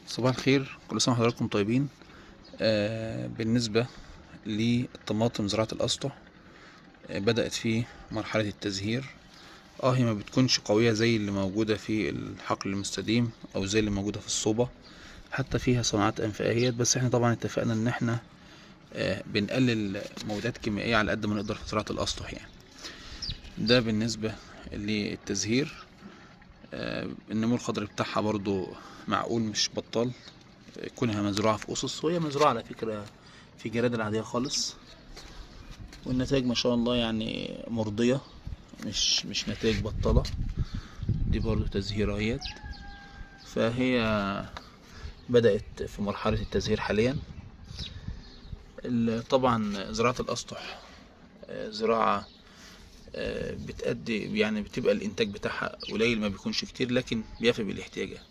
صباح الخير، كل سنة وحضراتكم طيبين. بالنسبة للطماطم زراعة الأسطح، بدأت في مرحلة التزهير. هي ما بتكونش قوية زي اللي موجودة في الحقل المستديم أو زي اللي موجودة في الصوبة، حتى فيها صناعات أنفائيات. بس احنا طبعا اتفقنا ان احنا بنقلل مبيدات كيميائية على قد ما نقدر في زراعة الأسطح يعني. ده بالنسبة للتزهير. النمو الخضري بتاعها برضو معقول، مش بطال، كونها مزروعة في أسس، وهي مزروعة على فكرة في جرادل عادية خالص، والنتائج ما شاء الله يعني مرضية، مش نتائج بطالة. دي برضو تزهيريات، فهي بدأت في مرحلة التزهير حاليا. طبعا زراعة الأسطح زراعة بتأدي يعني بتبقى الإنتاج بتاعها قليل، ما بيكونش كتير، لكن بيفي بالاحتياجات.